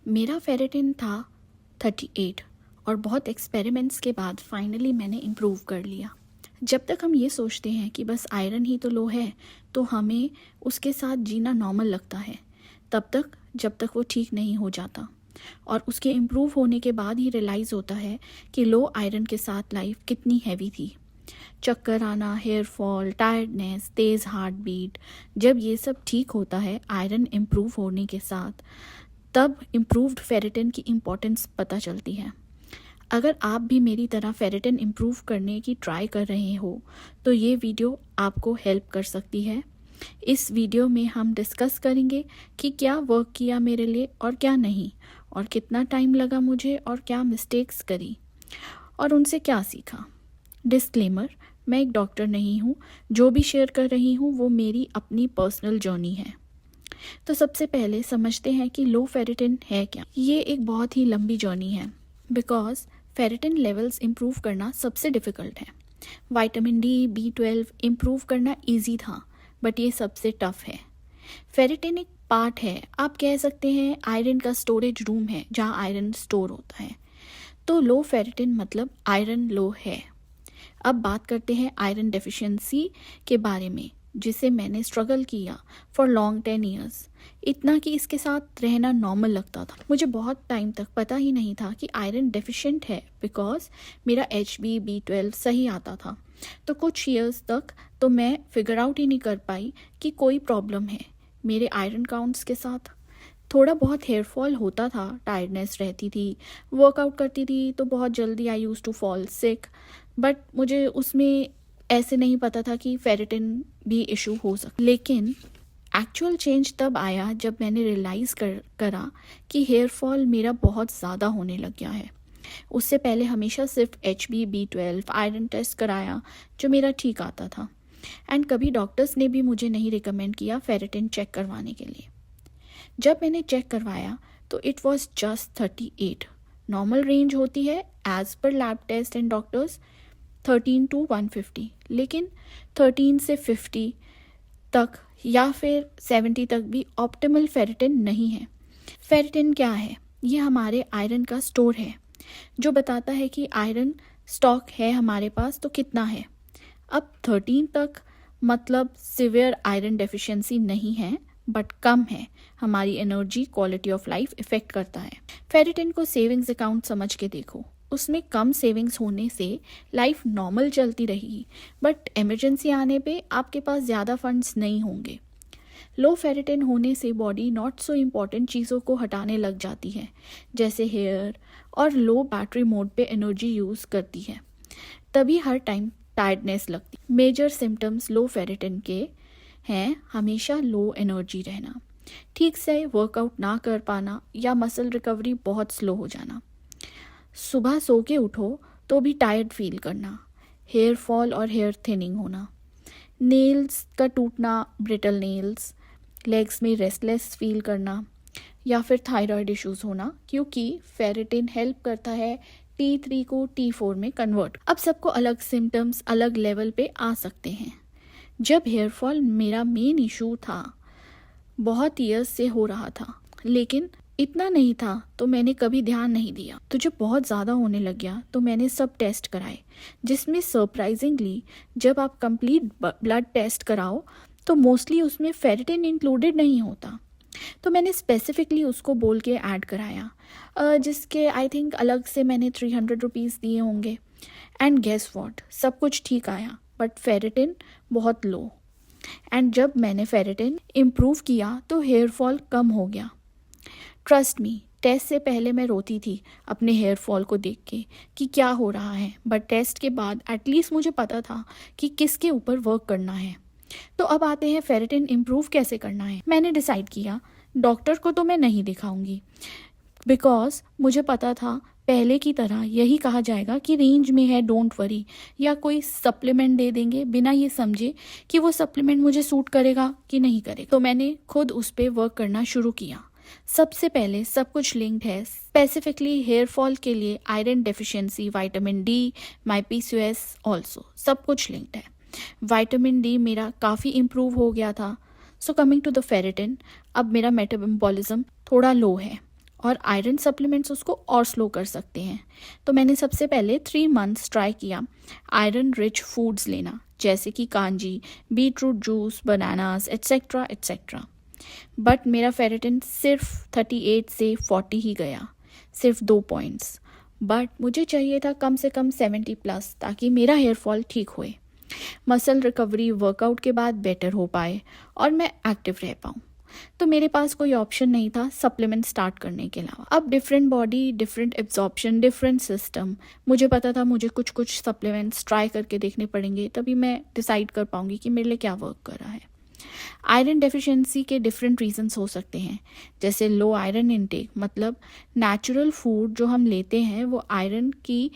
मेरा फेरेटिन था 38 और बहुत एक्सपेरिमेंट्स के बाद फाइनली मैंने इम्प्रूव कर लिया। जब तक हम ये सोचते हैं कि बस आयरन ही तो लो है तो हमें उसके साथ जीना नॉर्मल लगता है, तब तक जब तक वो ठीक नहीं हो जाता और उसके इम्प्रूव होने के बाद ही रियलाइज़ होता है कि लो आयरन के साथ लाइफ कितनी हैवी थी। चक्कर आना, हेयर फॉल, टायर्डनेस, तेज़ हार्ट बीट, जब ये सब ठीक होता है आयरन इम्प्रूव होने के साथ, तब इम्प्रूव्ड फेरेटिन की इम्पोर्टेंस पता चलती है। अगर आप भी मेरी तरह फेरेटिन इम्प्रूव करने की ट्राई कर रहे हो तो ये वीडियो आपको हेल्प कर सकती है। इस वीडियो में हम डिस्कस करेंगे कि क्या वर्क किया मेरे लिए और क्या नहीं, और कितना टाइम लगा मुझे और क्या मिस्टेक्स करी और उनसे क्या सीखा। डिस्क्लेमर, मैं एक डॉक्टर नहीं हूँ, जो भी शेयर कर रही हूँ वो मेरी अपनी पर्सनल जर्नी है। तो सबसे पहले समझते हैं कि लो फेरेटिन है क्या। ये एक बहुत ही लंबी जर्नी है बिकॉज फेरेटिन लेवल्स इम्प्रूव करना सबसे डिफ़िकल्ट है। विटामिन डी, B12 इम्प्रूव करना इजी था, बट ये सबसे टफ है। फेरेटिन एक पार्ट है, आप कह सकते हैं आयरन का स्टोरेज रूम है जहाँ आयरन स्टोर होता है। तो लो फेरेटिन मतलब आयरन लो है। अब बात करते हैं आयरन डेफिशिएंसी के बारे में, जिसे मैंने स्ट्रगल किया फॉर लॉन्ग 10 ईयर्स। इतना कि इसके साथ रहना नॉर्मल लगता था। मुझे बहुत टाइम तक पता ही नहीं था कि आयरन डेफिशिएंट है बिकॉज मेरा HB B12 सही आता था। तो कुछ ईयर्स तक तो मैं फिगर आउट ही नहीं कर पाई कि कोई प्रॉब्लम है मेरे आयरन काउंट्स के साथ। थोड़ा बहुत हेयर फॉल होता था, टायर्डनेस रहती थी, वर्कआउट करती थी तो बहुत जल्दी I use to fall sick, but मुझे उसमें ऐसे नहीं पता था कि फेरेटिन भी इशू हो सकता। लेकिन एक्चुअल चेंज तब आया जब मैंने रियलाइज़ करा कि हेयर फॉल मेरा बहुत ज़्यादा होने लग गया है। उससे पहले हमेशा सिर्फ HB B12 आयरन टेस्ट कराया जो मेरा ठीक आता था, एंड कभी डॉक्टर्स ने भी मुझे नहीं रिकमेंड किया फेरेटिन चेक करवाने के लिए। जब मैंने चेक करवाया तो it was just 38। Normal range होती है as per lab test and doctors 13 to 150, लेकिन 13 से 50 तक या फिर 70 तक भी ऑप्टिमल फेरेटिन नहीं है। फेरेटिन क्या है? ये हमारे आयरन का स्टोर है जो बताता है कि आयरन स्टॉक है हमारे पास तो कितना है। अब 13 तक मतलब सिवियर आयरन डेफिशिएंसी नहीं है, बट कम है, हमारी energy, quality of life effect करता है। फेरेटिन को सेविंग्स अकाउंट समझ के देखो, उसमें कम सेविंग्स होने से लाइफ नॉर्मल चलती रहेगी, बट इमरजेंसी आने पे आपके पास ज़्यादा फंड्स नहीं होंगे। लो फेरेटिन होने से बॉडी नॉट सो इम्पॉर्टेंट चीज़ों को हटाने लग जाती है, जैसे हेयर, और लो बैटरी मोड पे एनर्जी यूज़ करती है, तभी हर टाइम टायर्डनेस लगती। मेजर सिम्टम्स लो फेरेटिन के हैं हमेशा लो एनर्जी रहना, ठीक से वर्कआउट ना कर पाना या मसल रिकवरी बहुत स्लो हो जाना, सुबह सो के उठो तो भी टायर्ड फील करना, हेयर फॉल और हेयर थिनिंग होना, नेल्स का टूटना, ब्रिटल नेल्स, लेग्स में रेस्टलेस फील करना, या फिर थायराइड इश्यूज होना, क्योंकि फेरेटिन हेल्प करता है T3 को T4 में कन्वर्ट। अब सबको अलग सिम्टम्स अलग लेवल पे आ सकते हैं। जब हेयर फॉल मेरा मेन इशू था, बहुत ईयर्स से हो रहा था, लेकिन इतना नहीं था तो मैंने कभी ध्यान नहीं दिया। तो जब बहुत ज़्यादा होने लग गया तो मैंने सब टेस्ट कराए, जिसमें सरप्राइजिंगली जब आप कंप्लीट ब्लड टेस्ट कराओ तो मोस्टली उसमें फेरेटिन इंक्लूडेड नहीं होता। तो मैंने स्पेसिफिकली उसको बोल के ऐड कराया, जिसके आई थिंक अलग से मैंने 300 रुपीज़ दिए होंगे। एंड गेस व्हाट, सब कुछ ठीक आया, बट फेरेटिन बहुत लो। एंड जब मैंने फेरेटिन इम्प्रूव किया तो हेयर फॉल कम हो गया। ट्रस्ट मी, टेस्ट से पहले मैं रोती थी अपने हेयर फॉल को देख के कि क्या हो रहा है, बट टेस्ट के बाद एटलीस्ट मुझे पता था कि किसके ऊपर वर्क करना है। तो अब आते हैं फेरेटिन इम्प्रूव कैसे करना है। मैंने डिसाइड किया डॉक्टर को तो मैं नहीं दिखाऊंगी, बिकॉज मुझे पता था पहले की तरह यही कहा जाएगा कि रेंज में है, डोंट वरी, या कोई सप्लीमेंट दे देंगे बिना ये समझे कि वो सप्लीमेंट मुझे सूट करेगा कि नहीं करेगा। तो मैंने खुद उस पर वर्क करना शुरू किया। सबसे पहले सब कुछ लिंक्ड है, स्पेसिफिकली हेयर फॉल के लिए आयरन डेफिशिएंसी, विटामिन डी, माई PCOS ऑल्सो, सब कुछ लिंक्ड है। विटामिन डी मेरा काफ़ी इम्प्रूव हो गया था। So coming to the ferritin, अब मेरा मेटाबॉलिज्म थोड़ा लो है और आयरन सप्लीमेंट्स उसको और स्लो कर सकते हैं। तो मैंने सबसे पहले 3 मंथ्स ट्राई किया आयरन रिच फूड्स लेना, जैसे कि kanji, beetroot juice, bananas etcetera etcetera. But मेरा फेरेटिन सिर्फ 38 से 40 ही गया, सिर्फ 2 पॉइंट्स। बट मुझे चाहिए था कम से कम 70 प्लस, ताकि मेरा हेयर फॉल ठीक होए, मसल रिकवरी वर्कआउट के बाद बेटर हो पाए और मैं एक्टिव रह पाऊँ। तो मेरे पास कोई ऑप्शन नहीं था सप्लीमेंट स्टार्ट करने के अलावा। अब different body, different absorption, different system, मुझे पता था मुझे कुछ सप्लीमेंट्स ट्राई करके देखने पड़ेंगे, तभी मैं डिसाइड कर पाऊंगी कि मेरे लिए क्या वर्क कर रहा है। आयरन डेफिशिएंसी के डिफरेंट रीजंस हो सकते हैं, जैसे लो आयरन इनटेक, मतलब नेचुरल फूड जो हम लेते हैं वो आयरन की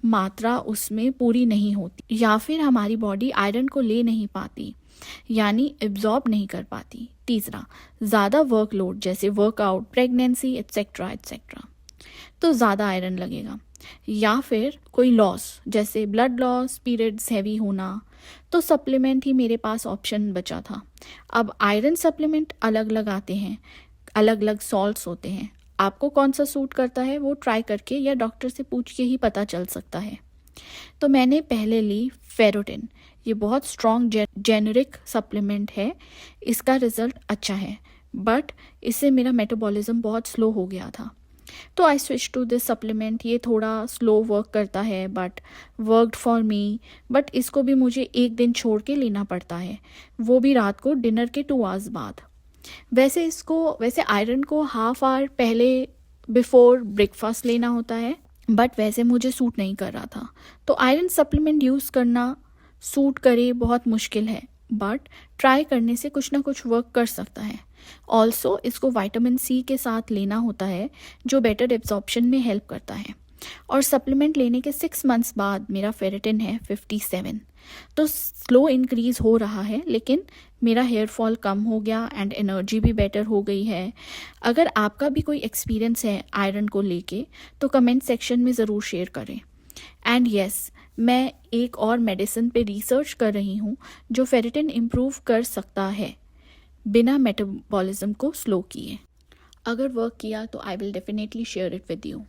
मात्रा उसमें पूरी नहीं होती, या फिर हमारी बॉडी आयरन को ले नहीं पाती, यानी एब्जॉर्ब नहीं कर पाती। तीसरा, ज़्यादा वर्कलोड, जैसे वर्कआउट, प्रेगनेंसी एट्सेट्रा एट्सेट्रा, तो ज़्यादा आयरन लगेगा। या फिर कोई लॉस, जैसे ब्लड लॉस, पीरियड्स हैवी होना, तो सप्लीमेंट ही मेरे पास ऑप्शन बचा था। अब आयरन सप्लीमेंट अलग अलग आते हैं, अलग अलग सॉल्ट्स होते हैं, आपको कौन सा सूट करता है वो ट्राई करके या डॉक्टर से पूछ के ही पता चल सकता है। तो मैंने पहले ली फेरोटिन, ये बहुत स्ट्रॉन्ग जेनेरिक सप्लीमेंट है, इसका रिजल्ट अच्छा है, बट इससे मेरा मेटाबॉलिज्म बहुत स्लो हो गया था। तो I switch to this supplement, ये थोड़ा स्लो वर्क करता है but worked for me, but इसको भी मुझे एक दिन छोड़ के लेना पड़ता है, वो भी रात को डिनर के 2 आवर्स बाद। वैसे आयरन को हाफ आवर पहले बिफोर ब्रेकफास्ट लेना होता है, बट वैसे मुझे सूट नहीं कर रहा था। तो आयरन सप्लीमेंट यूज़ करना सूट करे बहुत मुश्किल है, बट ट्राई करने से कुछ ना कुछ वर्क कर सकता है। ऑल्सो इसको विटामिन सी के साथ लेना होता है, जो बेटर एब्जॉर्प्शन में हेल्प करता है। और सप्लीमेंट लेने के 6 मंथ्स बाद मेरा फेरेटिन है 57, तो स्लो इंक्रीज हो रहा है, लेकिन मेरा हेयर फॉल कम हो गया एंड एनर्जी भी बेटर हो गई है। अगर आपका भी कोई एक्सपीरियंस है आयरन को लेके, तो कमेंट सेक्शन में ज़रूर शेयर करें। एंड यस, मैं एक और मेडिसिन पे रिसर्च कर रही हूँ जो फेरेटिन इम्प्रूव कर सकता है बिना मेटाबॉलिज्म को स्लो किए। अगर वर्क किया तो I will definitely share it with you.